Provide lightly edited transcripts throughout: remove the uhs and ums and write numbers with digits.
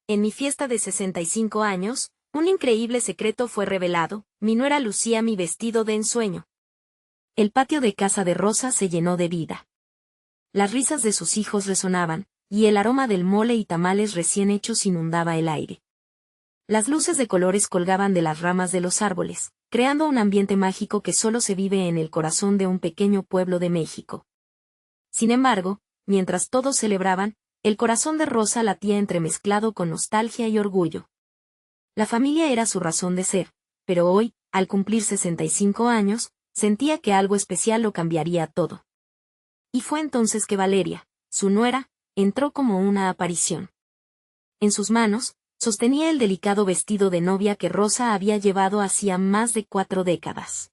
en mi fiesta de 65 años, un increíble secreto fue revelado, mi nuera lucía mi vestido de ensueño. El patio de casa de Rosa se llenó de vida. Las risas de sus hijos resonaban, y el aroma del mole y tamales recién hechos inundaba el aire. Las luces de colores colgaban de las ramas de los árboles, creando un ambiente mágico que solo se vive en el corazón de un pequeño pueblo de México. Sin embargo, mientras todos celebraban, el corazón de Rosa latía entremezclado con nostalgia y orgullo. La familia era su razón de ser, pero hoy, al cumplir 65 años, sentía que algo especial lo cambiaría todo. Y fue entonces que Valeria, su nuera, entró como una aparición. En sus manos, sostenía el delicado vestido de novia que Rosa había llevado hacía más de 4 décadas.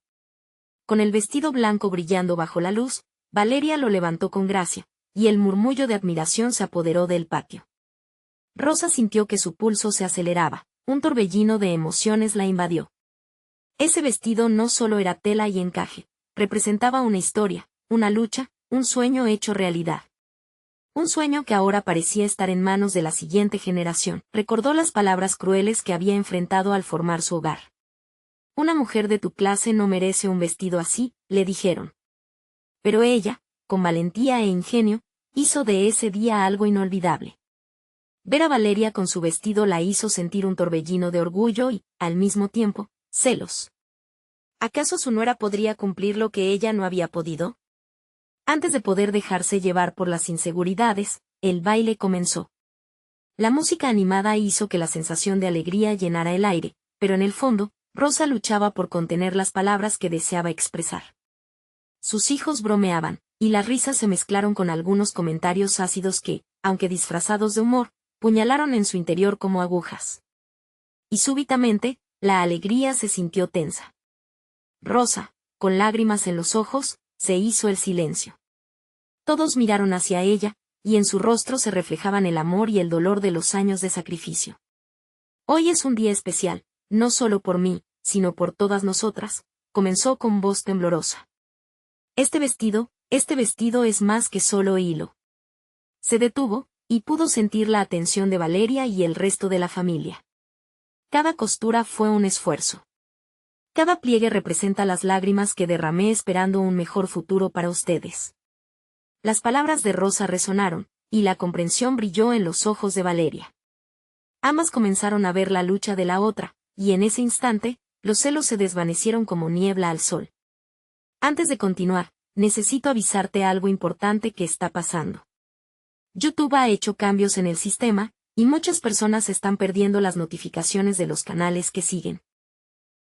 Con el vestido blanco brillando bajo la luz, Valeria lo levantó con gracia, y el murmullo de admiración se apoderó del patio. Rosa sintió que su pulso se aceleraba, un torbellino de emociones la invadió. Ese vestido no solo era tela y encaje, representaba una historia, una lucha, un sueño hecho realidad. Un sueño que ahora parecía estar en manos de la siguiente generación. Recordó las palabras crueles que había enfrentado al formar su hogar. Una mujer de tu clase no merece un vestido así, le dijeron. Pero ella, con valentía e ingenio, hizo de ese día algo inolvidable. Ver a Valeria con su vestido la hizo sentir un torbellino de orgullo y, al mismo tiempo, celos. ¿Acaso su nuera podría cumplir lo que ella no había podido? Antes de poder dejarse llevar por las inseguridades, el baile comenzó. La música animada hizo que la sensación de alegría llenara el aire, pero en el fondo, Rosa luchaba por contener las palabras que deseaba expresar. Sus hijos bromeaban, y las risas se mezclaron con algunos comentarios ácidos que, aunque disfrazados de humor, puñalaron en su interior como agujas. Y súbitamente, la alegría se sintió tensa. Rosa, con lágrimas en los ojos, se hizo el silencio. Todos miraron hacia ella, y en su rostro se reflejaban el amor y el dolor de los años de sacrificio. Hoy es un día especial, no solo por mí, sino por todas nosotras, comenzó con voz temblorosa. Este vestido es más que solo hilo. Se detuvo, y pudo sentir la atención de Valeria y el resto de la familia. Cada costura fue un esfuerzo. Cada pliegue representa las lágrimas que derramé esperando un mejor futuro para ustedes. Las palabras de Rosa resonaron, y la comprensión brilló en los ojos de Valeria. Ambas comenzaron a ver la lucha de la otra, y en ese instante, los celos se desvanecieron como niebla al sol. Antes de continuar, necesito avisarte algo importante que está pasando. YouTube ha hecho cambios en el sistema, y muchas personas están perdiendo las notificaciones de los canales que siguen.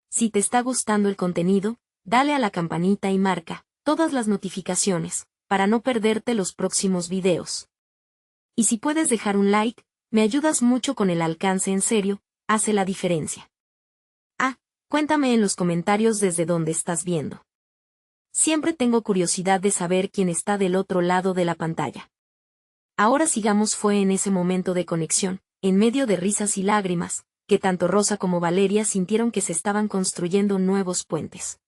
Si te está gustando el contenido, dale a la campanita y marca todas las notificaciones, para no perderte los próximos videos. Y si puedes dejar un like, me ayudas mucho con el alcance en serio, hace la diferencia. Cuéntame en los comentarios desde dónde estás viendo. Siempre tengo curiosidad de saber quién está del otro lado de la pantalla. Ahora sigamos. Fue en ese momento de conexión, en medio de risas y lágrimas, que tanto Rosa como Valeria sintieron que se estaban construyendo nuevos puentes.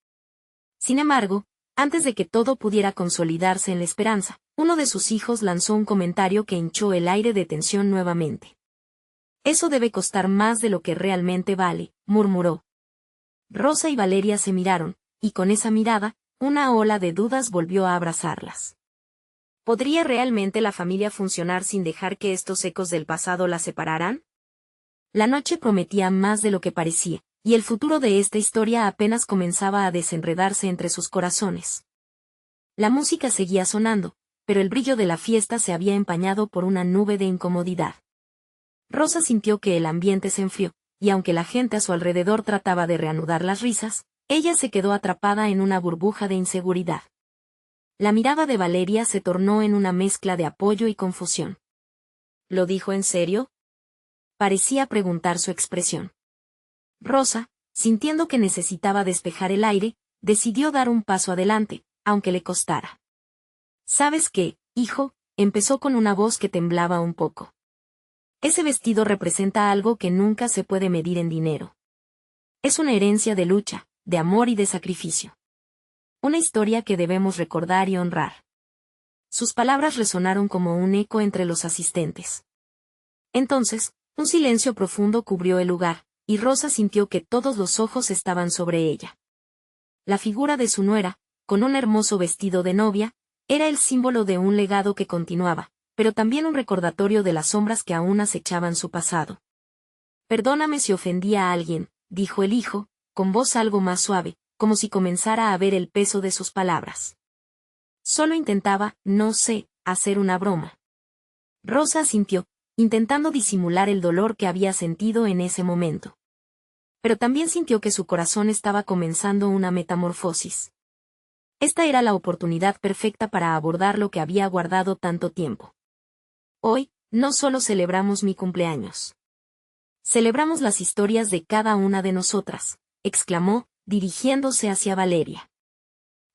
Sin embargo, antes de que todo pudiera consolidarse en la esperanza, uno de sus hijos lanzó un comentario que hinchó el aire de tensión nuevamente. Eso debe costar más de lo que realmente vale, murmuró. Rosa y Valeria se miraron, y con esa mirada, una ola de dudas volvió a abrazarlas. ¿Podría realmente la familia funcionar sin dejar que estos ecos del pasado la separaran? La noche prometía más de lo que parecía, y el futuro de esta historia apenas comenzaba a desenredarse entre sus corazones. La música seguía sonando, pero el brillo de la fiesta se había empañado por una nube de incomodidad. Rosa sintió que el ambiente se enfrió, y aunque la gente a su alrededor trataba de reanudar las risas, ella se quedó atrapada en una burbuja de inseguridad. La mirada de Valeria se tornó en una mezcla de apoyo y confusión. ¿Lo dijo en serio?, parecía preguntar su expresión. Rosa, sintiendo que necesitaba despejar el aire, decidió dar un paso adelante, aunque le costara. ¿Sabes qué, hijo?, empezó con una voz que temblaba un poco. Ese vestido representa algo que nunca se puede medir en dinero. Es una herencia de lucha, de amor y de sacrificio. Una historia que debemos recordar y honrar. Sus palabras resonaron como un eco entre los asistentes. Entonces, Un silencio profundo cubrió el lugar, y Rosa sintió que todos los ojos estaban sobre ella. La figura de su nuera, con un hermoso vestido de novia, era el símbolo de un legado que continuaba, pero también un recordatorio de las sombras que aún acechaban su pasado. «Perdóname si ofendí a alguien», dijo el hijo, con voz algo más suave, como si comenzara a ver el peso de sus palabras. Solo intentaba, no sé, hacer una broma. Rosa asintió, intentando disimular el dolor que había sentido en ese momento. Pero también sintió que su corazón estaba comenzando una metamorfosis. Esta era la oportunidad perfecta para abordar lo que había guardado tanto tiempo. Hoy, no solo celebramos mi cumpleaños. Celebramos las historias de cada una de nosotras, exclamó, dirigiéndose hacia Valeria.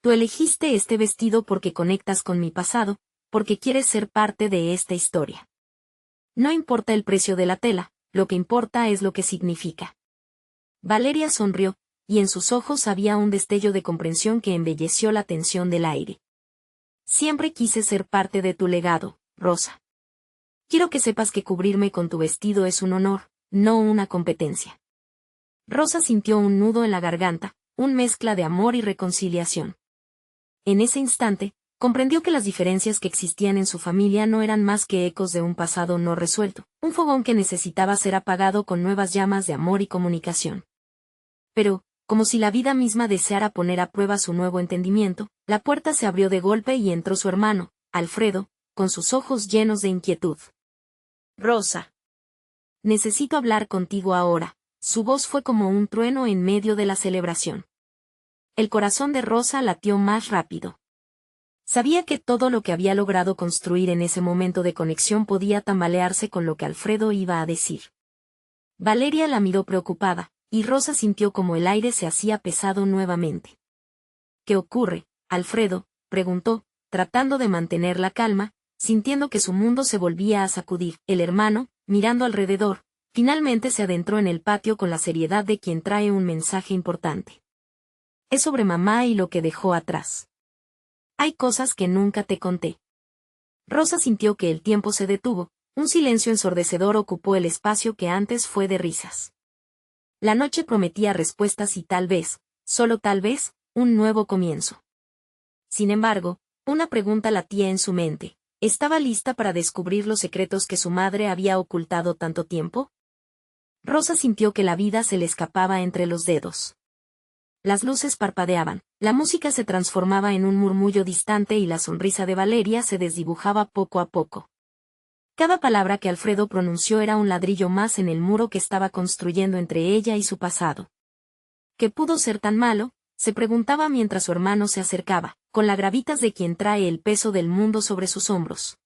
Tú elegiste este vestido porque conectas con mi pasado, porque quieres ser parte de esta historia. No importa el precio de la tela, lo que importa es lo que significa. Valeria sonrió, y en sus ojos había un destello de comprensión que embelleció la tensión del aire. Siempre quise ser parte de tu legado, Rosa. Quiero que sepas que cubrirme con tu vestido es un honor, no una competencia. Rosa sintió un nudo en la garganta, una mezcla de amor y reconciliación. En ese instante, comprendió que las diferencias que existían en su familia no eran más que ecos de un pasado no resuelto, un fogón que necesitaba ser apagado con nuevas llamas de amor y comunicación. Pero, como si la vida misma deseara poner a prueba su nuevo entendimiento, la puerta se abrió de golpe y entró su hermano, Alfredo, con sus ojos llenos de inquietud. «Rosa. Necesito hablar contigo ahora», su voz fue como un trueno en medio de la celebración. El corazón de Rosa latió más rápido. Sabía que todo lo que había logrado construir en ese momento de conexión podía tambalearse con lo que Alfredo iba a decir. Valeria la miró preocupada, y Rosa sintió como el aire se hacía pesado nuevamente. «¿Qué ocurre, Alfredo?», preguntó, tratando de mantener la calma, sintiendo que su mundo se volvía a sacudir. El hermano, mirando alrededor, finalmente se adentró en el patio con la seriedad de quien trae un mensaje importante. «Es sobre mamá y lo que dejó atrás. Hay cosas que nunca te conté». Rosa sintió que el tiempo se detuvo, un silencio ensordecedor ocupó el espacio que antes fue de risas. La noche prometía respuestas y tal vez, solo tal vez, un nuevo comienzo. Sin embargo, una pregunta latía en su mente. ¿Estaba lista para descubrir los secretos que su madre había ocultado tanto tiempo? Rosa sintió que la vida se le escapaba entre los dedos. Las luces parpadeaban, la música se transformaba en un murmullo distante y la sonrisa de Valeria se desdibujaba poco a poco. Cada palabra que Alfredo pronunció era un ladrillo más en el muro que estaba construyendo entre ella y su pasado. ¿Qué pudo ser tan malo?, se preguntaba mientras su hermano se acercaba, con la gravitas de quien trae el peso del mundo sobre sus hombros.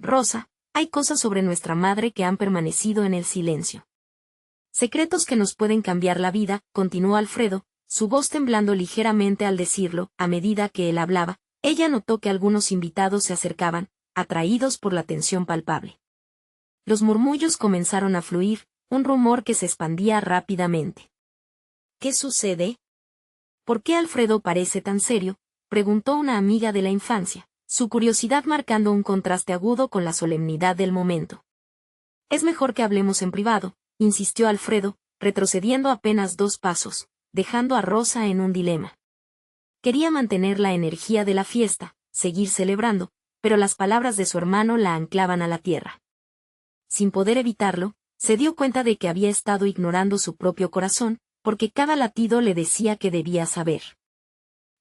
«Rosa, hay cosas sobre nuestra madre que han permanecido en el silencio. Secretos que nos pueden cambiar la vida», continuó Alfredo, su voz temblando ligeramente al decirlo. A medida que él hablaba, ella notó que algunos invitados se acercaban, atraídos por la tensión palpable. Los murmullos comenzaron a fluir, un rumor que se expandía rápidamente. «¿Qué sucede? ¿Por qué Alfredo parece tan serio?», preguntó una amiga de la infancia, su curiosidad marcando un contraste agudo con la solemnidad del momento. «Es mejor que hablemos en privado», insistió Alfredo, retrocediendo apenas 2 pasos, dejando a Rosa en un dilema. Quería mantener la energía de la fiesta, seguir celebrando, pero las palabras de su hermano la anclaban a la tierra. Sin poder evitarlo, se dio cuenta de que había estado ignorando su propio corazón, porque cada latido le decía que debía saber.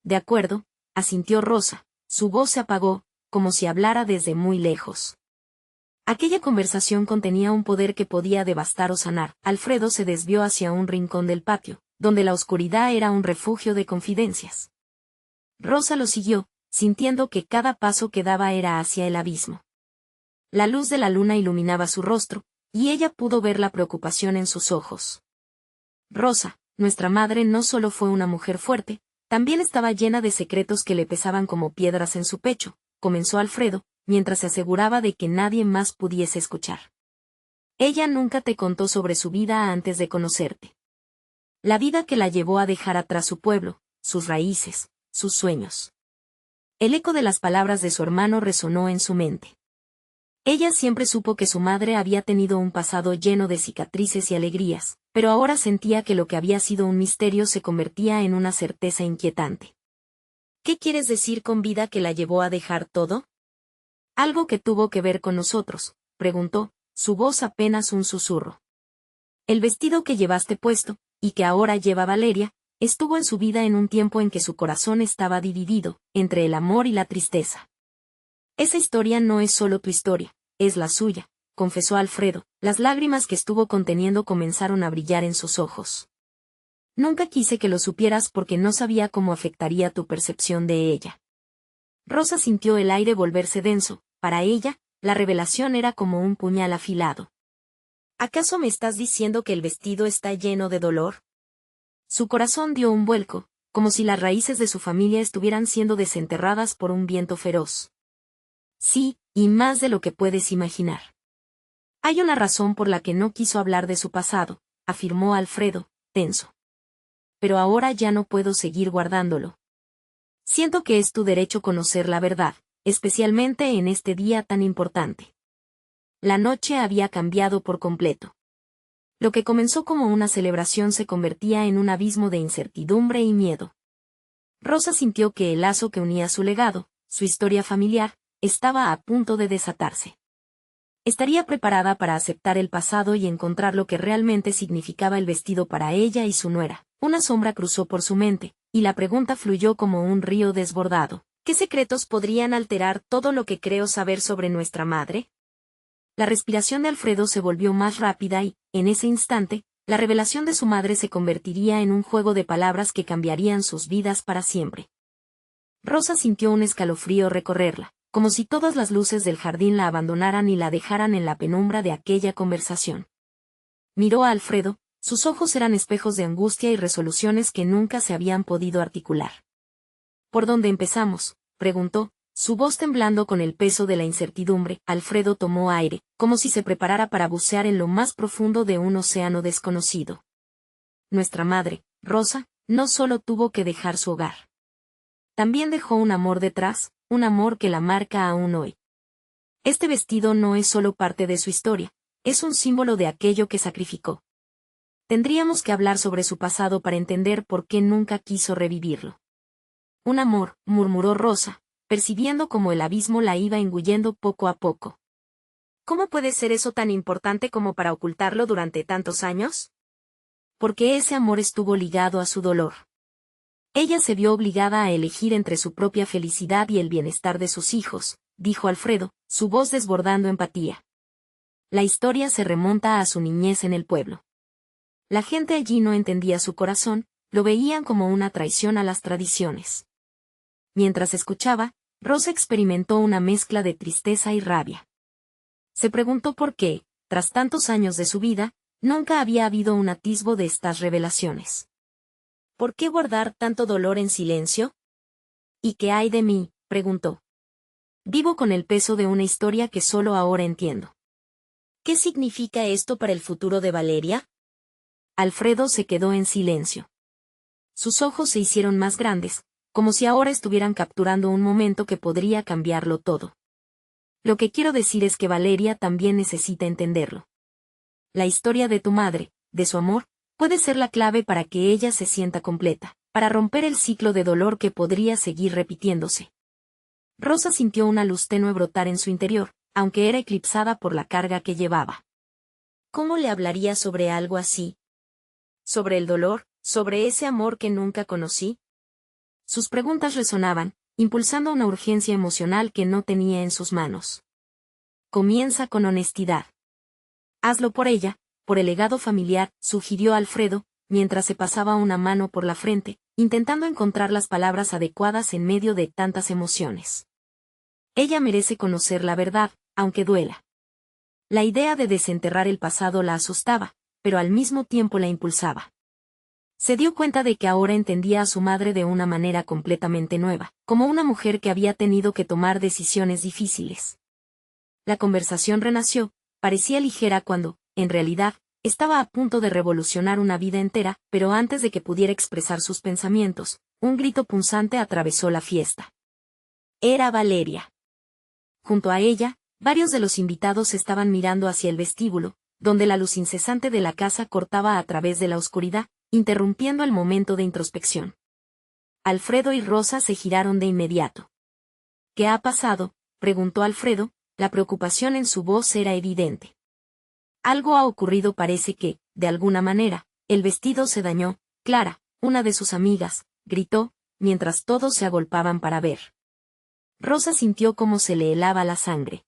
«De acuerdo», asintió Rosa, su voz se apagó, como si hablara desde muy lejos. Aquella conversación contenía un poder que podía devastar o sanar. Alfredo se desvió hacia un rincón del patio, donde la oscuridad era un refugio de confidencias. Rosa lo siguió, sintiendo que cada paso que daba era hacia el abismo. La luz de la luna iluminaba su rostro, y ella pudo ver la preocupación en sus ojos. «Rosa, nuestra madre no solo fue una mujer fuerte, también estaba llena de secretos que le pesaban como piedras en su pecho», comenzó Alfredo, mientras se aseguraba de que nadie más pudiese escuchar. «Ella nunca te contó sobre su vida antes de conocerte. La vida que la llevó a dejar atrás su pueblo, sus raíces, sus sueños». El eco de las palabras de su hermano resonó en su mente. Ella siempre supo que su madre había tenido un pasado lleno de cicatrices y alegrías, pero ahora sentía que lo que había sido un misterio se convertía en una certeza inquietante. ¿Qué quieres decir con vida que la llevó a dejar todo? ¿Algo que tuvo que ver con nosotros?, preguntó, su voz apenas un susurro. El vestido que llevaste puesto, y que ahora lleva Valeria, estuvo en su vida en un tiempo en que su corazón estaba dividido, entre el amor y la tristeza. Esa historia no es solo tu historia, es la suya, confesó Alfredo. Las lágrimas que estuvo conteniendo comenzaron a brillar en sus ojos. Nunca quise que lo supieras porque no sabía cómo afectaría tu percepción de ella. Rosa sintió el aire volverse denso. Para ella, la revelación era como un puñal afilado. ¿Acaso me estás diciendo que el vestido está lleno de dolor? Su corazón dio un vuelco, como si las raíces de su familia estuvieran siendo desenterradas por un viento feroz. Sí, y más de lo que puedes imaginar. Hay una razón por la que no quiso hablar de su pasado, afirmó Alfredo, tenso. Pero ahora ya no puedo seguir guardándolo. Siento que es tu derecho conocer la verdad, especialmente en este día tan importante. La noche había cambiado por completo. Lo que comenzó como una celebración se convertía en un abismo de incertidumbre y miedo. Rosa sintió que el lazo que unía su legado, su historia familiar, estaba a punto de desatarse. Estaría preparada para aceptar el pasado y encontrar lo que realmente significaba el vestido para ella y su nuera. Una sombra cruzó por su mente, y la pregunta fluyó como un río desbordado. ¿Qué secretos podrían alterar todo lo que creo saber sobre nuestra madre? La respiración de Alfredo se volvió más rápida y, en ese instante, la revelación de su madre se convertiría en un juego de palabras que cambiarían sus vidas para siempre. Rosa sintió un escalofrío recorrerla, como si todas las luces del jardín la abandonaran y la dejaran en la penumbra de aquella conversación. Miró a Alfredo, sus ojos eran espejos de angustia y resoluciones que nunca se habían podido articular. ¿Por dónde empezamos?, preguntó, su voz temblando con el peso de la incertidumbre. Alfredo tomó aire, como si se preparara para bucear en lo más profundo de un océano desconocido. Nuestra madre, Rosa, no solo tuvo que dejar su hogar. También dejó un amor detrás, un amor que la marca aún hoy. Este vestido no es solo parte de su historia, es un símbolo de aquello que sacrificó. Tendríamos que hablar sobre su pasado para entender por qué nunca quiso revivirlo. Un amor, murmuró Rosa, percibiendo cómo el abismo la iba engullendo poco a poco. ¿Cómo puede ser eso tan importante como para ocultarlo durante tantos años? Porque ese amor estuvo ligado a su dolor. Ella se vio obligada a elegir entre su propia felicidad y el bienestar de sus hijos, dijo Alfredo, su voz desbordando empatía. La historia se remonta a su niñez en el pueblo. La gente allí no entendía su corazón, lo veían como una traición a las tradiciones. Mientras escuchaba, Rosa experimentó una mezcla de tristeza y rabia. Se preguntó por qué, tras tantos años de su vida, nunca había habido un atisbo de estas revelaciones. ¿Por qué guardar tanto dolor en silencio? ¿Y qué hay de mí?, preguntó. Vivo con el peso de una historia que solo ahora entiendo. ¿Qué significa esto para el futuro de Valeria? Alfredo se quedó en silencio. Sus ojos se hicieron más grandes, como si ahora estuvieran capturando un momento que podría cambiarlo todo. Lo que quiero decir es que Valeria también necesita entenderlo. La historia de tu madre, de su amor, puede ser la clave para que ella se sienta completa, para romper el ciclo de dolor que podría seguir repitiéndose. Rosa sintió una luz tenue brotar en su interior, aunque era eclipsada por la carga que llevaba. ¿Cómo le hablaría sobre algo así? ¿Sobre el dolor? ¿Sobre ese amor que nunca conocí? Sus preguntas resonaban, impulsando una urgencia emocional que no tenía en sus manos. Comienza con honestidad. Hazlo por ella, por el legado familiar, sugirió Alfredo, mientras se pasaba una mano por la frente, intentando encontrar las palabras adecuadas en medio de tantas emociones. Ella merece conocer la verdad, aunque duela. La idea de desenterrar el pasado la asustaba, pero al mismo tiempo la impulsaba. Se dio cuenta de que ahora entendía a su madre de una manera completamente nueva, como una mujer que había tenido que tomar decisiones difíciles. La conversación renació, parecía ligera cuando, en realidad, estaba a punto de revolucionar una vida entera, pero antes de que pudiera expresar sus pensamientos, un grito punzante atravesó la fiesta. Era Valeria. Junto a ella, Varios de los invitados estaban mirando hacia el vestíbulo, donde la luz incesante de la casa cortaba a través de la oscuridad, interrumpiendo el momento de introspección. Alfredo y Rosa se giraron de inmediato. ¿Qué ha pasado?, preguntó Alfredo, la preocupación en su voz era evidente. Algo ha ocurrido, parece que, de alguna manera, el vestido se dañó. Clara, una de sus amigas, gritó, mientras todos se agolpaban para ver. Rosa sintió cómo se le helaba la sangre.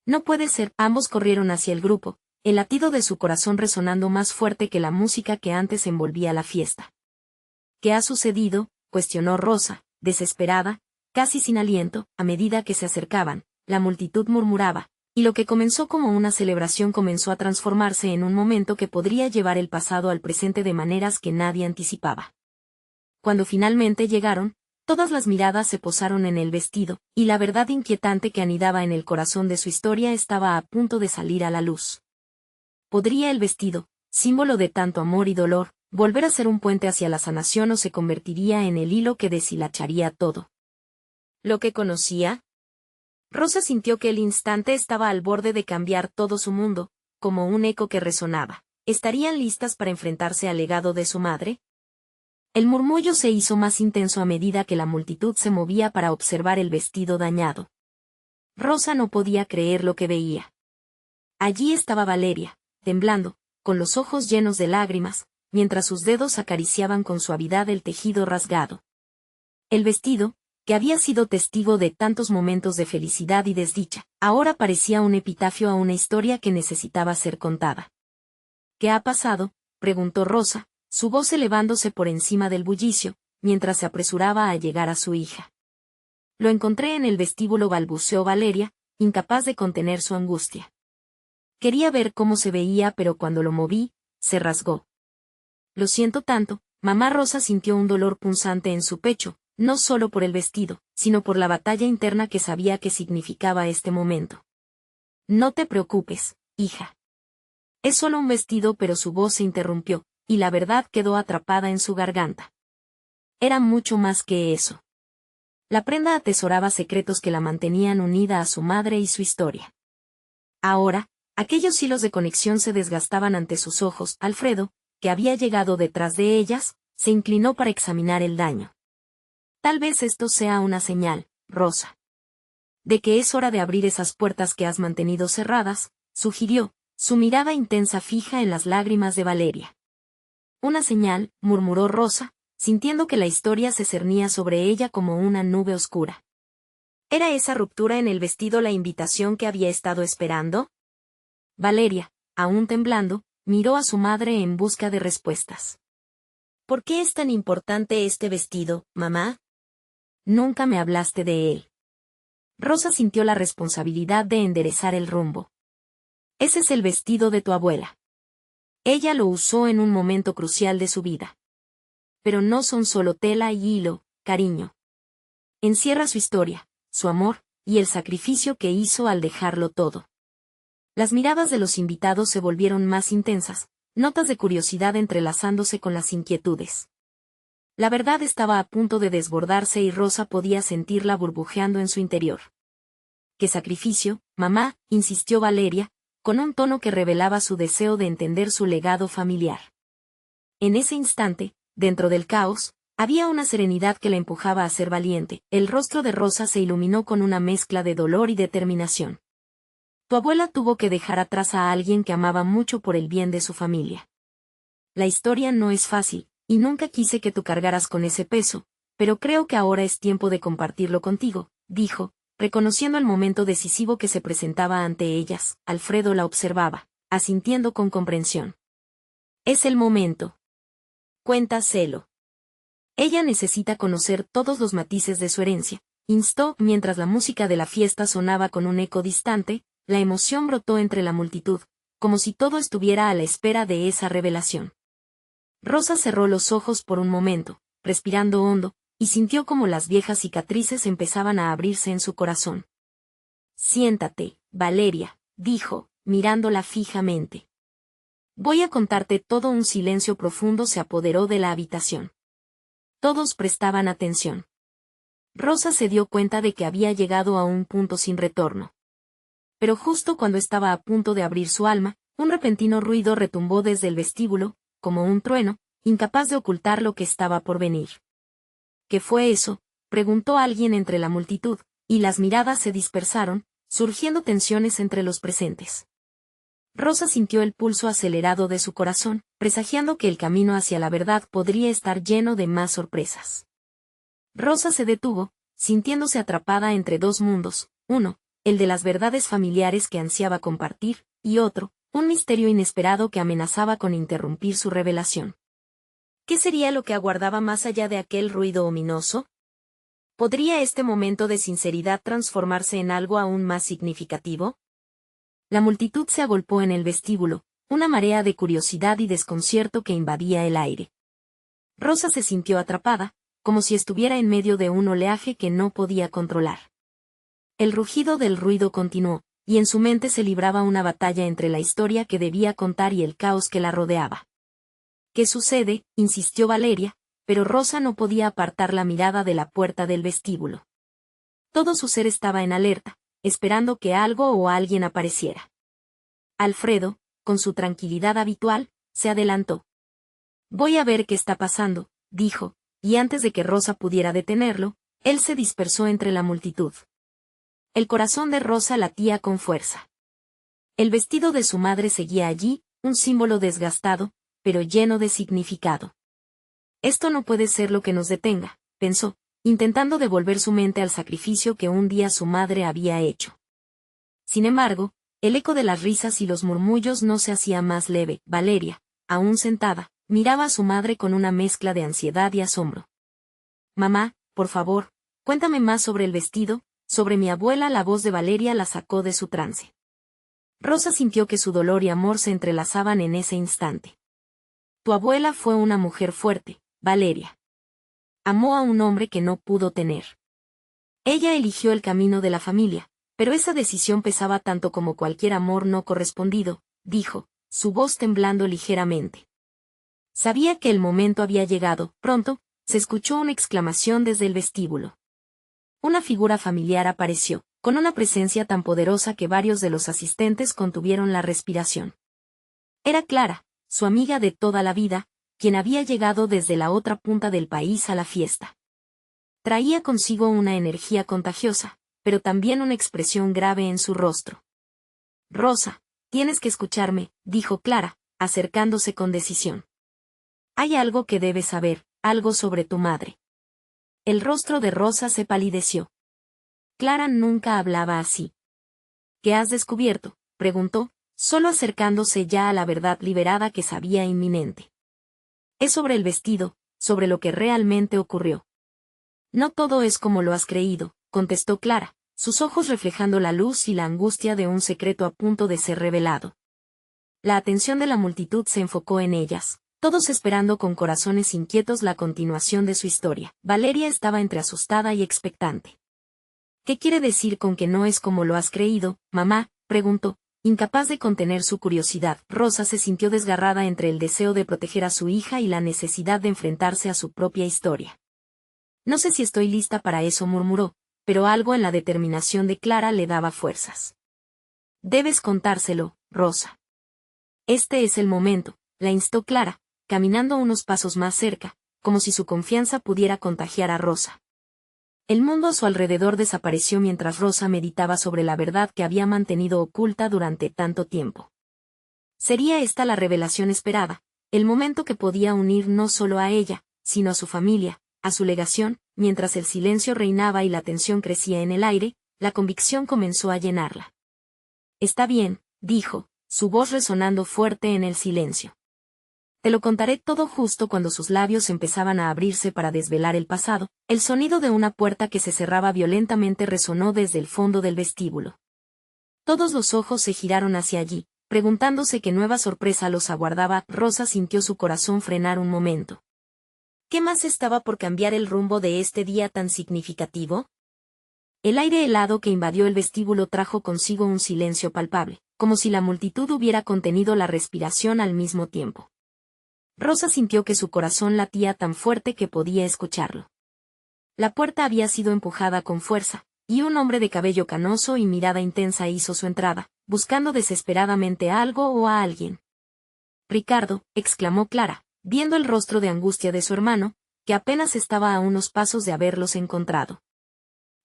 No puede ser. Ambos corrieron hacia el grupo, el latido de su corazón resonando más fuerte que la música que antes envolvía la fiesta. ¿Qué ha sucedido?, cuestionó Rosa, desesperada, casi sin aliento. A medida que se acercaban, la multitud murmuraba, y lo que comenzó como una celebración comenzó a transformarse en un momento que podría llevar el pasado al presente de maneras que nadie anticipaba. Cuando finalmente llegaron, todas las miradas se posaron en el vestido, y la verdad inquietante que anidaba en el corazón de su historia estaba a punto de salir a la luz. ¿Podría el vestido, símbolo de tanto amor y dolor, volver a ser un puente hacia la sanación, o se convertiría en el hilo que deshilacharía todo? ¿Lo que conocía? Rosa sintió que el instante estaba al borde de cambiar todo su mundo, como un eco que resonaba. ¿Estarían listas para enfrentarse al legado de su madre? El murmullo se hizo más intenso a medida que la multitud se movía para observar el vestido dañado. Rosa no podía creer lo que veía. Allí estaba Valeria, temblando, con los ojos llenos de lágrimas, mientras sus dedos acariciaban con suavidad el tejido rasgado. El vestido, que había sido testigo de tantos momentos de felicidad y desdicha, ahora parecía un epitafio a una historia que necesitaba ser contada. ¿Qué ha pasado?, preguntó Rosa, su voz elevándose por encima del bullicio, mientras se apresuraba a llegar a su hija. Lo encontré en el vestíbulo, balbuceó Valeria, incapaz de contener su angustia. Quería ver cómo se veía, pero cuando lo moví, se rasgó. Lo siento tanto, mamá. Rosa sintió un dolor punzante en su pecho, no solo por el vestido, sino por la batalla interna que sabía que significaba este momento. No te preocupes, hija. Es solo un vestido. Pero su voz se interrumpió, y la verdad quedó atrapada en su garganta. Era mucho más que eso. La prenda atesoraba secretos que la mantenían unida a su madre y su historia. Ahora, aquellos hilos de conexión se desgastaban ante sus ojos. Alfredo, que había llegado detrás de ellas, se inclinó para examinar el daño. Tal vez esto sea una señal, Rosa, de que es hora de abrir esas puertas que has mantenido cerradas, sugirió, su mirada intensa fija en las lágrimas de Valeria. Una señal, murmuró Rosa, sintiendo que la historia se cernía sobre ella como una nube oscura. ¿Era esa ruptura en el vestido la invitación que había estado esperando? Valeria, aún temblando, miró a su madre en busca de respuestas. ¿Por qué es tan importante este vestido, mamá? Nunca me hablaste de él. Rosa sintió la responsabilidad de enderezar el rumbo. Ese es el vestido de tu abuela. Ella lo usó en un momento crucial de su vida. Pero no son solo tela y hilo, cariño. Encierra su historia, su amor, y el sacrificio que hizo al dejarlo todo. Las miradas de los invitados se volvieron más intensas, notas de curiosidad entrelazándose con las inquietudes. La verdad estaba a punto de desbordarse y Rosa podía sentirla burbujeando en su interior. ¿Qué sacrificio, mamá?, insistió Valeria, con un tono que revelaba su deseo de entender su legado familiar. En ese instante, dentro del caos, había una serenidad que la empujaba a ser valiente. El rostro de Rosa se iluminó con una mezcla de dolor y determinación. Tu abuela tuvo que dejar atrás a alguien que amaba mucho por el bien de su familia. La historia no es fácil, y nunca quise que tú cargaras con ese peso, pero creo que ahora es tiempo de compartirlo contigo, dijo, reconociendo el momento decisivo que se presentaba ante ellas. Alfredo la observaba, asintiendo con comprensión. Es el momento. Cuéntaselo. Ella necesita conocer todos los matices de su herencia, instó, mientras la música de la fiesta sonaba con un eco distante. La emoción brotó entre la multitud, como si todo estuviera a la espera de esa revelación. Rosa cerró los ojos por un momento, respirando hondo, y sintió como las viejas cicatrices empezaban a abrirse en su corazón. Siéntate, Valeria, dijo, mirándola fijamente. Voy a contarte todo. Un silencio profundo se apoderó de la habitación. Todos prestaban atención. Rosa se dio cuenta de que había llegado a un punto sin retorno. Pero justo cuando estaba a punto de abrir su alma, un repentino ruido retumbó desde el vestíbulo, como un trueno, incapaz de ocultar lo que estaba por venir. ¿Qué fue eso?, preguntó alguien entre la multitud, y las miradas se dispersaron, surgiendo tensiones entre los presentes. Rosa sintió el pulso acelerado de su corazón, presagiando que el camino hacia la verdad podría estar lleno de más sorpresas. Rosa se detuvo, sintiéndose atrapada entre dos mundos, uno, el de las verdades familiares que ansiaba compartir, y otro, un misterio inesperado que amenazaba con interrumpir su revelación. ¿Qué sería lo que aguardaba más allá de aquel ruido ominoso? ¿Podría este momento de sinceridad transformarse en algo aún más significativo? La multitud se agolpó en el vestíbulo, una marea de curiosidad y desconcierto que invadía el aire. Rosa se sintió atrapada, como si estuviera en medio de un oleaje que no podía controlar. El rugido del ruido continuó, y en su mente se libraba una batalla entre la historia que debía contar y el caos que la rodeaba. ¿Qué sucede?, insistió Valeria, pero Rosa no podía apartar la mirada de la puerta del vestíbulo. Todo su ser estaba en alerta, esperando que algo o alguien apareciera. Alfredo, con su tranquilidad habitual, se adelantó. «Voy a ver qué está pasando», dijo, y antes de que Rosa pudiera detenerlo, él se dispersó entre la multitud. El corazón de Rosa latía con fuerza. El vestido de su madre seguía allí, un símbolo desgastado, pero lleno de significado. Esto no puede ser lo que nos detenga, pensó, intentando devolver su mente al sacrificio que un día su madre había hecho. Sin embargo, el eco de las risas y los murmullos no se hacía más leve. Valeria, aún sentada, miraba a su madre con una mezcla de ansiedad y asombro. «Mamá, por favor, cuéntame más sobre el vestido, sobre mi abuela». La voz de Valeria la sacó de su trance. Rosa sintió que su dolor y amor se entrelazaban en ese instante. «Tu abuela fue una mujer fuerte, Valeria. Amó a un hombre que no pudo tener. Ella eligió el camino de la familia, pero esa decisión pesaba tanto como cualquier amor no correspondido», dijo, su voz temblando ligeramente. Sabía que el momento había llegado. Pronto, se escuchó una exclamación desde el vestíbulo. Una figura familiar apareció, con una presencia tan poderosa que varios de los asistentes contuvieron la respiración. Era Clara, su amiga de toda la vida, quien había llegado desde la otra punta del país a la fiesta. Traía consigo una energía contagiosa, pero también una expresión grave en su rostro. «Rosa, tienes que escucharme», dijo Clara, acercándose con decisión. «Hay algo que debes saber, algo sobre tu madre». El rostro de Rosa se palideció. Clara nunca hablaba así. «¿Qué has descubierto?», preguntó, solo acercándose ya a la verdad liberada que sabía inminente. «Es sobre el vestido, sobre lo que realmente ocurrió». «No todo es como lo has creído», contestó Clara, sus ojos reflejando la luz y la angustia de un secreto a punto de ser revelado. La atención de la multitud se enfocó en ellas, todos esperando con corazones inquietos la continuación de su historia. Valeria estaba entre asustada y expectante. «¿Qué quiere decir con que no es como lo has creído, mamá?», preguntó, incapaz de contener su curiosidad. Rosa se sintió desgarrada entre el deseo de proteger a su hija y la necesidad de enfrentarse a su propia historia. «No sé si estoy lista para eso», murmuró, pero algo en la determinación de Clara le daba fuerzas. «Debes contárselo, Rosa. Este es el momento», la instó Clara, caminando unos pasos más cerca, como si su confianza pudiera contagiar a Rosa. El mundo a su alrededor desapareció mientras Rosa meditaba sobre la verdad que había mantenido oculta durante tanto tiempo. Sería esta la revelación esperada, el momento que podía unir no solo a ella, sino a su familia, a su legación. Mientras el silencio reinaba y la tensión crecía en el aire, la convicción comenzó a llenarla. «Está bien», dijo, su voz resonando fuerte en el silencio. «Te lo contaré todo». Justo cuando sus labios empezaban a abrirse para desvelar el pasado, el sonido de una puerta que se cerraba violentamente resonó desde el fondo del vestíbulo. Todos los ojos se giraron hacia allí, preguntándose qué nueva sorpresa los aguardaba. Rosa sintió su corazón frenar un momento. ¿Qué más estaba por cambiar el rumbo de este día tan significativo? El aire helado que invadió el vestíbulo trajo consigo un silencio palpable, como si la multitud hubiera contenido la respiración al mismo tiempo. Rosa sintió que su corazón latía tan fuerte que podía escucharlo. La puerta había sido empujada con fuerza, y un hombre de cabello canoso y mirada intensa hizo su entrada, buscando desesperadamente algo o a alguien. «Ricardo», exclamó Clara, viendo el rostro de angustia de su hermano, que apenas estaba a unos pasos de haberlos encontrado.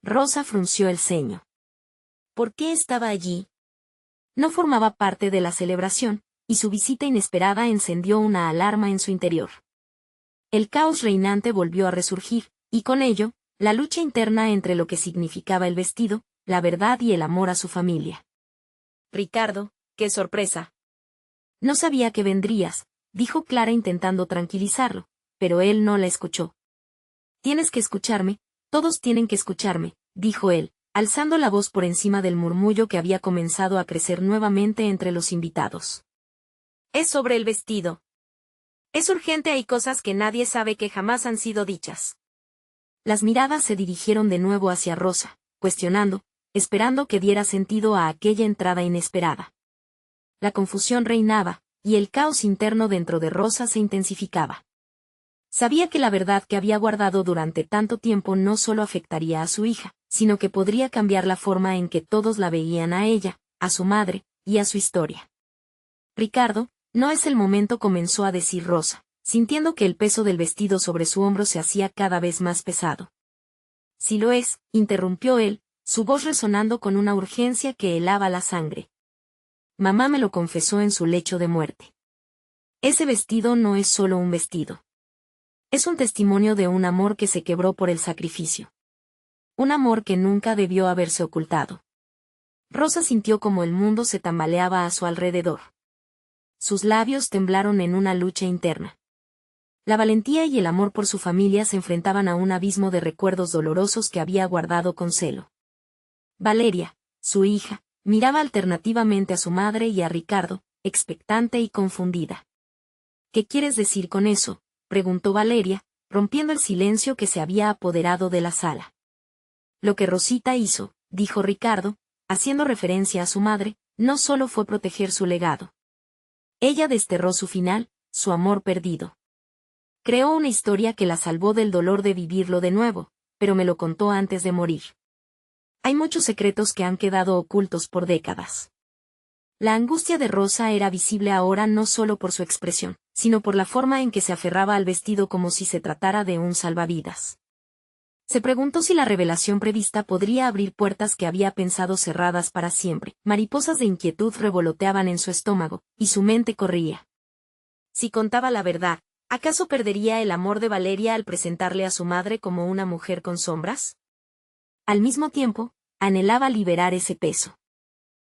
Rosa frunció el ceño. ¿Por qué estaba allí? No formaba parte de la celebración, y su visita inesperada encendió una alarma en su interior. El caos reinante volvió a resurgir, y con ello, la lucha interna entre lo que significaba el vestido, la verdad y el amor a su familia. «Ricardo, qué sorpresa». «No sabía que vendrías», dijo Clara intentando tranquilizarlo, pero él no la escuchó. «Tienes que escucharme, todos tienen que escucharme», dijo él, alzando la voz por encima del murmullo que había comenzado a crecer nuevamente entre los invitados. «Es sobre el vestido. Es urgente, hay cosas que nadie sabe que jamás han sido dichas». Las miradas se dirigieron de nuevo hacia Rosa, cuestionando, esperando que diera sentido a aquella entrada inesperada. La confusión reinaba, y el caos interno dentro de Rosa se intensificaba. Sabía que la verdad que había guardado durante tanto tiempo no solo afectaría a su hija, sino que podría cambiar la forma en que todos la veían a ella, a su madre, y a su historia. «Ricardo, no es el momento», comenzó a decir Rosa, sintiendo que el peso del vestido sobre su hombro se hacía cada vez más pesado. «Sí lo es», interrumpió él, su voz resonando con una urgencia que helaba la sangre. «Mamá me lo confesó en su lecho de muerte. Ese vestido no es solo un vestido. Es un testimonio de un amor que se quebró por el sacrificio. Un amor que nunca debió haberse ocultado». Rosa sintió como el mundo se tambaleaba a su alrededor. Sus labios temblaron en una lucha interna. La valentía y el amor por su familia se enfrentaban a un abismo de recuerdos dolorosos que había guardado con celo. Valeria, su hija, miraba alternativamente a su madre y a Ricardo, expectante y confundida. «¿Qué quieres decir con eso?», preguntó Valeria, rompiendo el silencio que se había apoderado de la sala. «Lo que Rosita hizo», dijo Ricardo, haciendo referencia a su madre, «no solo fue proteger su legado. Ella desterró su final, su amor perdido. Creó una historia que la salvó del dolor de vivirlo de nuevo, pero me lo contó antes de morir. Hay muchos secretos que han quedado ocultos por décadas». La angustia de Rosa era visible ahora no solo por su expresión, sino por la forma en que se aferraba al vestido como si se tratara de un salvavidas. Se preguntó si la revelación prevista podría abrir puertas que había pensado cerradas para siempre. Mariposas de inquietud revoloteaban en su estómago, y su mente corría. Si contaba la verdad, ¿acaso perdería el amor de Valeria al presentarle a su madre como una mujer con sombras? Al mismo tiempo, anhelaba liberar ese peso.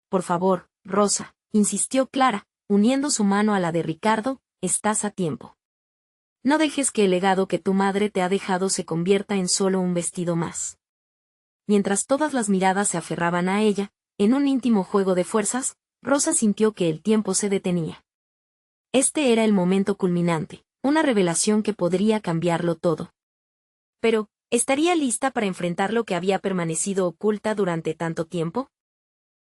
«Por favor, Rosa», insistió Clara, uniendo su mano a la de Ricardo, «estás a tiempo. No dejes que el legado que tu madre te ha dejado se convierta en solo un vestido más». Mientras todas las miradas se aferraban a ella, en un íntimo juego de fuerzas, Rosa sintió que el tiempo se detenía. Este era el momento culminante, una revelación que podría cambiarlo todo. Pero, ¿estaría lista para enfrentar lo que había permanecido oculta durante tanto tiempo?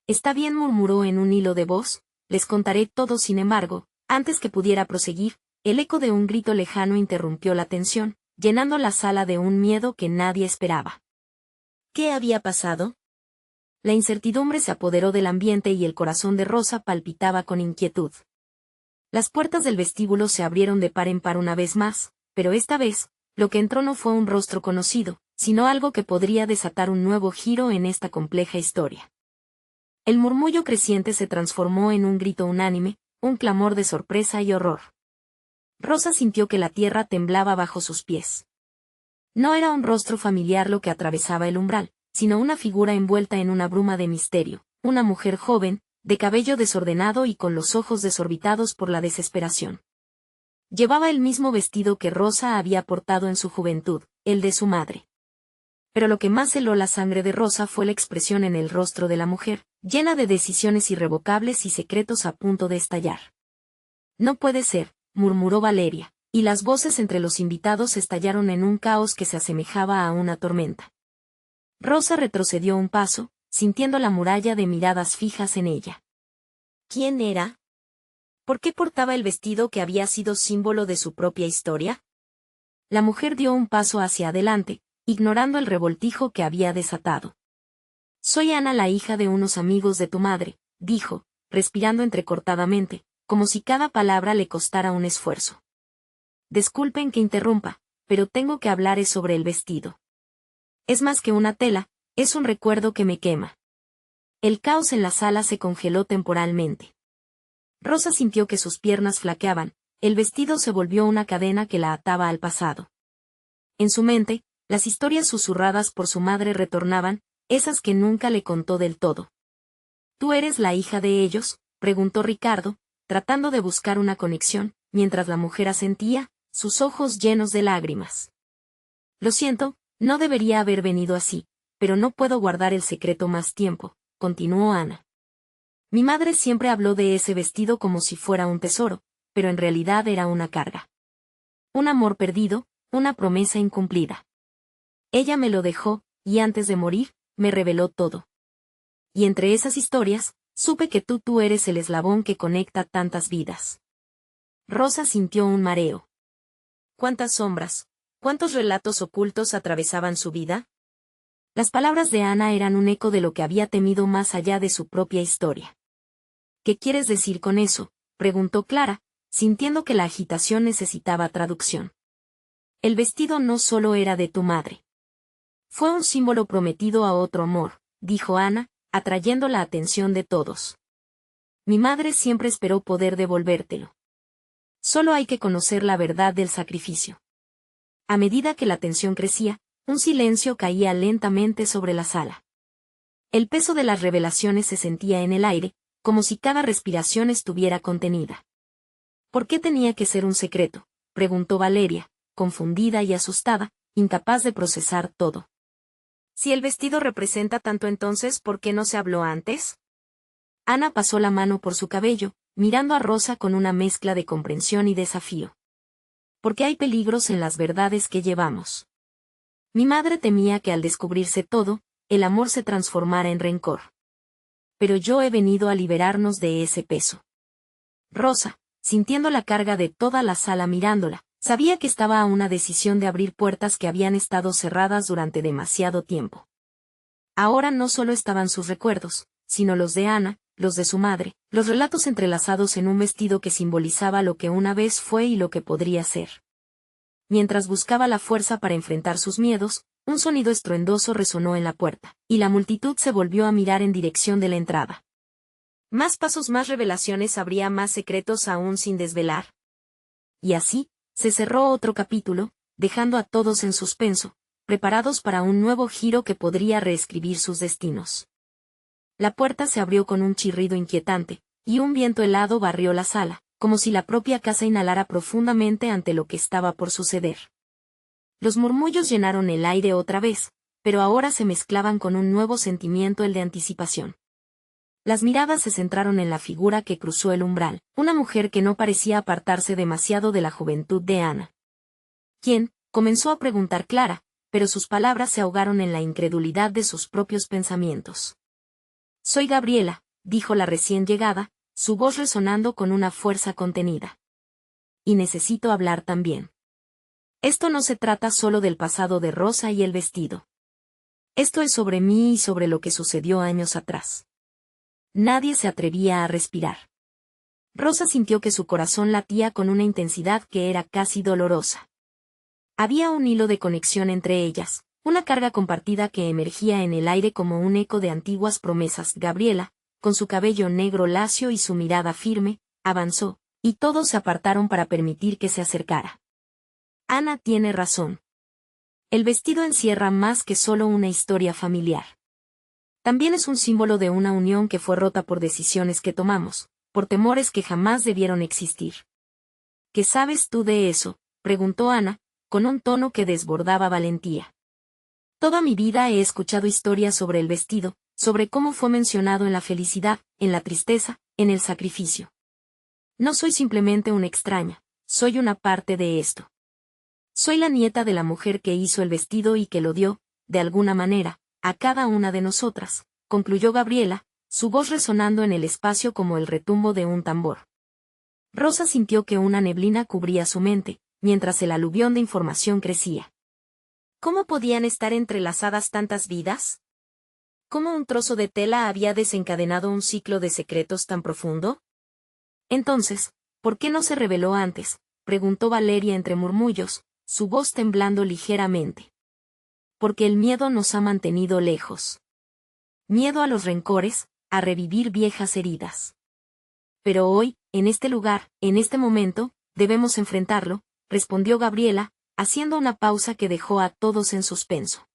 «Está bien», murmuró en un hilo de voz, «les contaré todo». Sin embargo, antes que pudiera proseguir, el eco de un grito lejano interrumpió la tensión, llenando la sala de un miedo que nadie esperaba. ¿Qué había pasado? La incertidumbre se apoderó del ambiente y el corazón de Rosa palpitaba con inquietud. Las puertas del vestíbulo se abrieron de par en par una vez más, pero esta vez, lo que entró no fue un rostro conocido, sino algo que podría desatar un nuevo giro en esta compleja historia. El murmullo creciente se transformó en un grito unánime, un clamor de sorpresa y horror. Rosa sintió que la tierra temblaba bajo sus pies. No era un rostro familiar lo que atravesaba el umbral, sino una figura envuelta en una bruma de misterio, una mujer joven, de cabello desordenado y con los ojos desorbitados por la desesperación. Llevaba el mismo vestido que Rosa había portado en su juventud, el de su madre. Pero lo que más heló la sangre de Rosa fue la expresión en el rostro de la mujer, llena de decisiones irrevocables y secretos a punto de estallar. «No puede ser», murmuró Valeria, y las voces entre los invitados estallaron en un caos que se asemejaba a una tormenta. Rosa retrocedió un paso, sintiendo la muralla de miradas fijas en ella. ¿Quién era? ¿Por qué portaba el vestido que había sido símbolo de su propia historia? La mujer dio un paso hacia adelante, ignorando el revoltijo que había desatado. Soy Ana, la hija de unos amigos de tu madre, dijo, respirando entrecortadamente, como si cada palabra le costara un esfuerzo. Disculpen que interrumpa, pero tengo que hablar sobre el vestido. Es más que una tela, es un recuerdo que me quema. El caos en la sala se congeló temporalmente. Rosa sintió que sus piernas flaqueaban, el vestido se volvió una cadena que la ataba al pasado. En su mente, las historias susurradas por su madre retornaban, esas que nunca le contó del todo. ¿Tú eres la hija de ellos?, preguntó Ricardo, tratando de buscar una conexión, mientras la mujer asentía, sus ojos llenos de lágrimas. Lo siento, no debería haber venido así, pero no puedo guardar el secreto más tiempo, continuó Ana. Mi madre siempre habló de ese vestido como si fuera un tesoro, pero en realidad era una carga. Un amor perdido, una promesa incumplida. Ella me lo dejó, y antes de morir, me reveló todo. Y entre esas historias, supe que tú eres el eslabón que conecta tantas vidas. Rosa sintió un mareo. ¿Cuántas sombras, cuántos relatos ocultos atravesaban su vida? Las palabras de Ana eran un eco de lo que había temido más allá de su propia historia. ¿Qué quieres decir con eso?, preguntó Clara, sintiendo que la agitación necesitaba traducción. El vestido no solo era de tu madre. Fue un símbolo prometido a otro amor, dijo Ana, atrayendo la atención de todos. Mi madre siempre esperó poder devolvértelo. Solo hay que conocer la verdad del sacrificio. A medida que la tensión crecía, un silencio caía lentamente sobre la sala. El peso de las revelaciones se sentía en el aire, como si cada respiración estuviera contenida. ¿Por qué tenía que ser un secreto?, preguntó Valeria, confundida y asustada, incapaz de procesar todo. Si el vestido representa tanto, entonces, ¿por qué no se habló antes? Ana pasó la mano por su cabello, mirando a Rosa con una mezcla de comprensión y desafío. Porque hay peligros en las verdades que llevamos. Mi madre temía que al descubrirse todo, el amor se transformara en rencor. Pero yo he venido a liberarnos de ese peso. Rosa, sintiendo la carga de toda la sala mirándola, sabía que estaba a una decisión de abrir puertas que habían estado cerradas durante demasiado tiempo. Ahora no solo estaban sus recuerdos, sino los de Ana, los de su madre, los relatos entrelazados en un vestido que simbolizaba lo que una vez fue y lo que podría ser. Mientras buscaba la fuerza para enfrentar sus miedos, un sonido estruendoso resonó en la puerta, y la multitud se volvió a mirar en dirección de la entrada. Más pasos, más revelaciones, habría más secretos aún sin desvelar. Y así, se cerró otro capítulo, dejando a todos en suspenso, preparados para un nuevo giro que podría reescribir sus destinos. La puerta se abrió con un chirrido inquietante, y un viento helado barrió la sala, como si la propia casa inhalara profundamente ante lo que estaba por suceder. Los murmullos llenaron el aire otra vez, pero ahora se mezclaban con un nuevo sentimiento, el de anticipación. Las miradas se centraron en la figura que cruzó el umbral, una mujer que no parecía apartarse demasiado de la juventud de Ana. ¿Quién?, comenzó a preguntar Clara, pero sus palabras se ahogaron en la incredulidad de sus propios pensamientos. Soy Gabriela, dijo la recién llegada, su voz resonando con una fuerza contenida. Y necesito hablar también. Esto no se trata solo del pasado de Rosa y el vestido. Esto es sobre mí y sobre lo que sucedió años atrás. Nadie se atrevía a respirar. Rosa sintió que su corazón latía con una intensidad que era casi dolorosa. Había un hilo de conexión entre ellas, una carga compartida que emergía en el aire como un eco de antiguas promesas. Gabriela, con su cabello negro lacio y su mirada firme, avanzó, y todos se apartaron para permitir que se acercara. Ana tiene razón. El vestido encierra más que solo una historia familiar. También es un símbolo de una unión que fue rota por decisiones que tomamos, por temores que jamás debieron existir. ¿Qué sabes tú de eso?, preguntó Ana, con un tono que desbordaba valentía. Toda mi vida he escuchado historias sobre el vestido, sobre cómo fue mencionado en la felicidad, en la tristeza, en el sacrificio. No soy simplemente una extraña, soy una parte de esto. Soy la nieta de la mujer que hizo el vestido y que lo dio, de alguna manera, a cada una de nosotras, concluyó Gabriela, su voz resonando en el espacio como el retumbo de un tambor. Rosa sintió que una neblina cubría su mente, mientras el aluvión de información crecía. ¿Cómo podían estar entrelazadas tantas vidas? ¿Cómo un trozo de tela había desencadenado un ciclo de secretos tan profundo? Entonces, ¿por qué no se reveló antes?, preguntó Valeria entre murmullos, su voz temblando ligeramente. Porque el miedo nos ha mantenido lejos. Miedo a los rencores, a revivir viejas heridas. Pero hoy, en este lugar, en este momento, debemos enfrentarlo, respondió Gabriela, haciendo una pausa que dejó a todos en suspenso.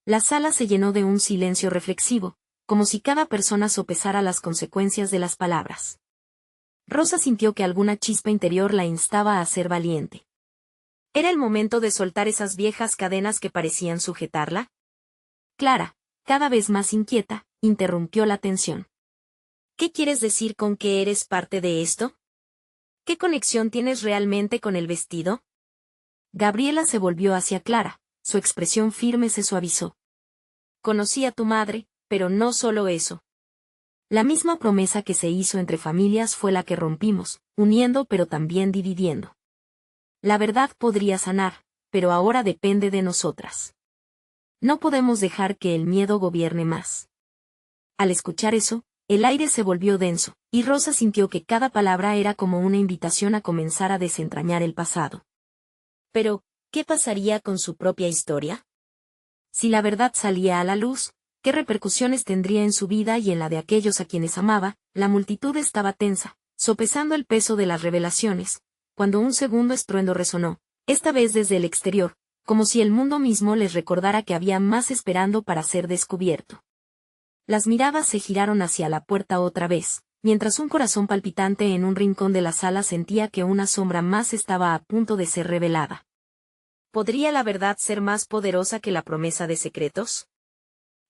La sala se llenó de un silencio reflexivo, como si cada persona sopesara las consecuencias de las palabras. Rosa sintió que alguna chispa interior la instaba a ser valiente. ¿Era el momento de soltar esas viejas cadenas que parecían sujetarla? Clara, cada vez más inquieta, interrumpió la tensión. ¿Qué quieres decir con que eres parte de esto? ¿Qué conexión tienes realmente con el vestido? Gabriela se volvió hacia Clara, su expresión firme se suavizó. Conocí a tu madre, pero no solo eso. La misma promesa que se hizo entre familias fue la que rompimos, uniendo pero también dividiendo. La verdad podría sanar, pero ahora depende de nosotras. No podemos dejar que el miedo gobierne más. Al escuchar eso, el aire se volvió denso, y Rosa sintió que cada palabra era como una invitación a comenzar a desentrañar el pasado. Pero, ¿qué pasaría con su propia historia? Si la verdad salía a la luz, ¿qué repercusiones tendría en su vida y en la de aquellos a quienes amaba? La multitud estaba tensa, sopesando el peso de las revelaciones, cuando un segundo estruendo resonó, esta vez desde el exterior, como si el mundo mismo les recordara que había más esperando para ser descubierto. Las miradas se giraron hacia la puerta otra vez, mientras un corazón palpitante en un rincón de la sala sentía que una sombra más estaba a punto de ser revelada. ¿Podría la verdad ser más poderosa que la promesa de secretos?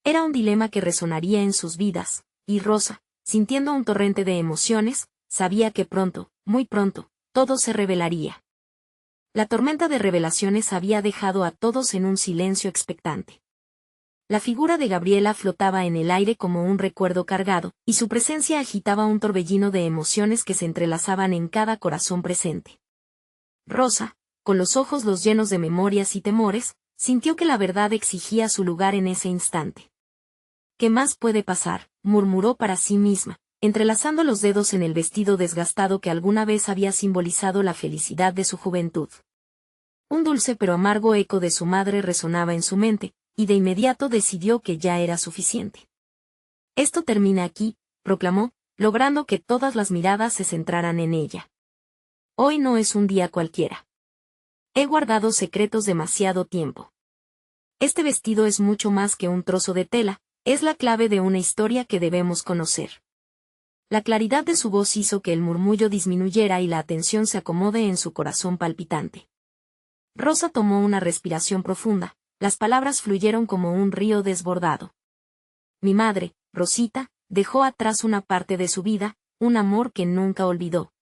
Era un dilema que resonaría en sus vidas, y Rosa, sintiendo un torrente de emociones, sabía que pronto, muy pronto, todo se revelaría. La tormenta de revelaciones había dejado a todos en un silencio expectante. La figura de Gabriela flotaba en el aire como un recuerdo cargado, y su presencia agitaba un torbellino de emociones que se entrelazaban en cada corazón presente. Rosa, con los ojos llenos de memorias y temores, sintió que la verdad exigía su lugar en ese instante. ¿Qué más puede pasar?, murmuró para sí misma, entrelazando los dedos en el vestido desgastado que alguna vez había simbolizado la felicidad de su juventud. Un dulce pero amargo eco de su madre resonaba en su mente, y de inmediato decidió que ya era suficiente. Esto termina aquí, proclamó, logrando que todas las miradas se centraran en ella. Hoy no es un día cualquiera. He guardado secretos demasiado tiempo. Este vestido es mucho más que un trozo de tela, es la clave de una historia que debemos conocer. La claridad de su voz hizo que el murmullo disminuyera y la atención se acomode en su corazón palpitante. Rosa tomó una respiración profunda, las palabras fluyeron como un río desbordado. Mi madre, Rosita, dejó atrás una parte de su vida, un amor que nunca olvidó.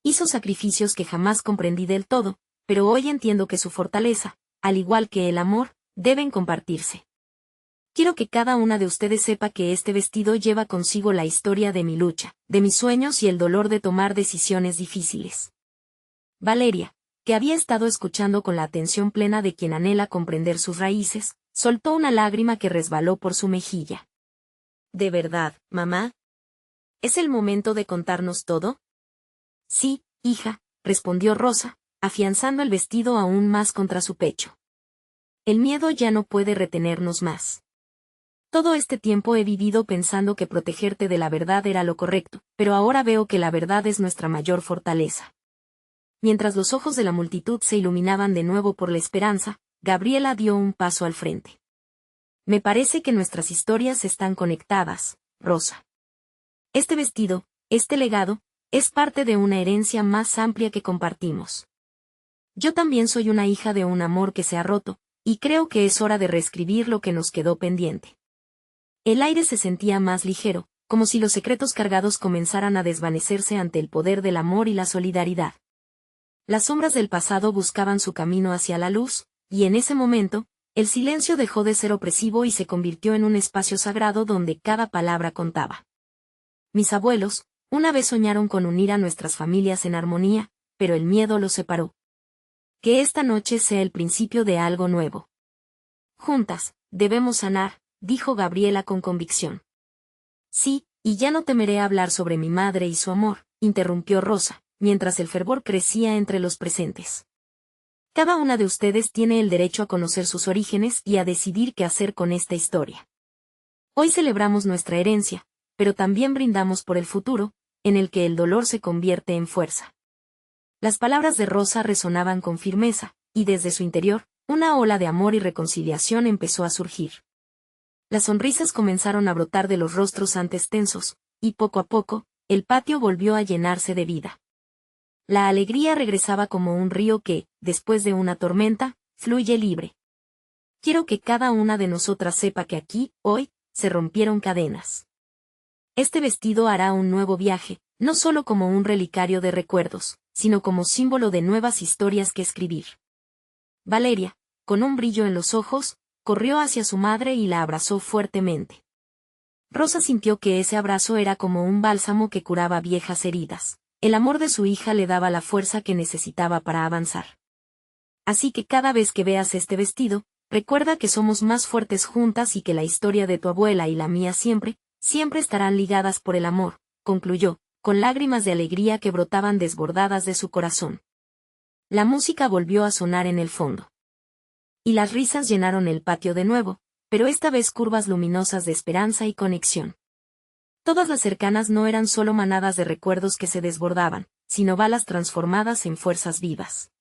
Hizo sacrificios que jamás comprendí del todo, pero hoy entiendo que su fortaleza, al igual que el amor, deben compartirse. Quiero que cada una de ustedes sepa que este vestido lleva consigo la historia de mi lucha, de mis sueños y el dolor de tomar decisiones difíciles. Valeria, que había estado escuchando con la atención plena de quien anhela comprender sus raíces, soltó una lágrima que resbaló por su mejilla. ¿De verdad, mamá? ¿Es el momento de contarnos todo? Sí, hija, respondió Rosa, afianzando el vestido aún más contra su pecho. El miedo ya no puede retenernos más. Todo este tiempo he vivido pensando que protegerte de la verdad era lo correcto, pero ahora veo que la verdad es nuestra mayor fortaleza. Mientras los ojos de la multitud se iluminaban de nuevo por la esperanza, Gabriela dio un paso al frente. Me parece que nuestras historias están conectadas, Rosa. Este vestido, este legado, es parte de una herencia más amplia que compartimos. Yo también soy una hija de un amor que se ha roto, y creo que es hora de reescribir lo que nos quedó pendiente. El aire se sentía más ligero, como si los secretos cargados comenzaran a desvanecerse ante el poder del amor y la solidaridad. Las sombras del pasado buscaban su camino hacia la luz, y en ese momento, el silencio dejó de ser opresivo y se convirtió en un espacio sagrado donde cada palabra contaba. Mis abuelos, una vez soñaron con unir a nuestras familias en armonía, pero el miedo los separó. Que esta noche sea el principio de algo nuevo. Juntas, debemos sanar, dijo Gabriela con convicción. Sí, y ya no temeré hablar sobre mi madre y su amor, interrumpió Rosa, mientras el fervor crecía entre los presentes. Cada una de ustedes tiene el derecho a conocer sus orígenes y a decidir qué hacer con esta historia. Hoy celebramos nuestra herencia, pero también brindamos por el futuro, en el que el dolor se convierte en fuerza. Las palabras de Rosa resonaban con firmeza, y desde su interior, una ola de amor y reconciliación empezó a surgir. Las sonrisas comenzaron a brotar de los rostros antes tensos, y poco a poco, el patio volvió a llenarse de vida. La alegría regresaba como un río que, después de una tormenta, fluye libre. Quiero que cada una de nosotras sepa que aquí, hoy, se rompieron cadenas. Este vestido hará un nuevo viaje, no solo como un relicario de recuerdos, sino como símbolo de nuevas historias que escribir. Valeria, con un brillo en los ojos, corrió hacia su madre y la abrazó fuertemente. Rosa sintió que ese abrazo era como un bálsamo que curaba viejas heridas. El amor de su hija le daba la fuerza que necesitaba para avanzar. Así que cada vez que veas este vestido, recuerda que somos más fuertes juntas y que la historia de tu abuela y la mía siempre, siempre estarán ligadas por el amor, concluyó, con lágrimas de alegría que brotaban desbordadas de su corazón. La música volvió a sonar en el fondo. Y las risas llenaron el patio de nuevo, pero esta vez curvas luminosas de esperanza y conexión. Todas las cercanas no eran solo manadas de recuerdos que se desbordaban, sino balas transformadas en fuerzas vivas.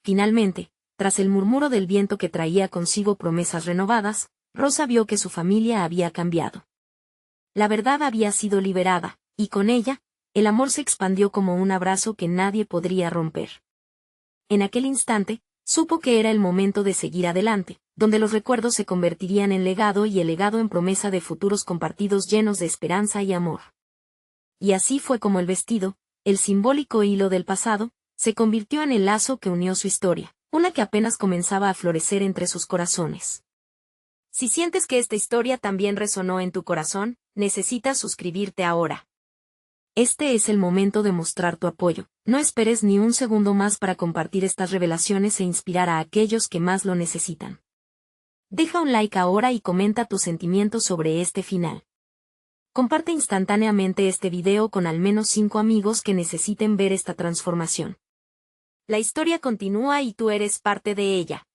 Finalmente, tras el murmuro del viento que traía consigo promesas renovadas, Rosa vio que su familia había cambiado. La verdad había sido liberada, y con ella, el amor se expandió como un abrazo que nadie podría romper. En aquel instante, supo que era el momento de seguir adelante, donde los recuerdos se convertirían en legado y el legado en promesa de futuros compartidos llenos de esperanza y amor. Y así fue como el vestido, el simbólico hilo del pasado, se convirtió en el lazo que unió su historia, una que apenas comenzaba a florecer entre sus corazones. Si sientes que esta historia también resonó en tu corazón, necesitas suscribirte ahora. Este es el momento de mostrar tu apoyo. No esperes ni un segundo más para compartir estas revelaciones e inspirar a aquellos que más lo necesitan. Deja un like ahora y comenta tus sentimientos sobre este final. Comparte instantáneamente este video con al menos 5 amigos que necesiten ver esta transformación. La historia continúa y tú eres parte de ella.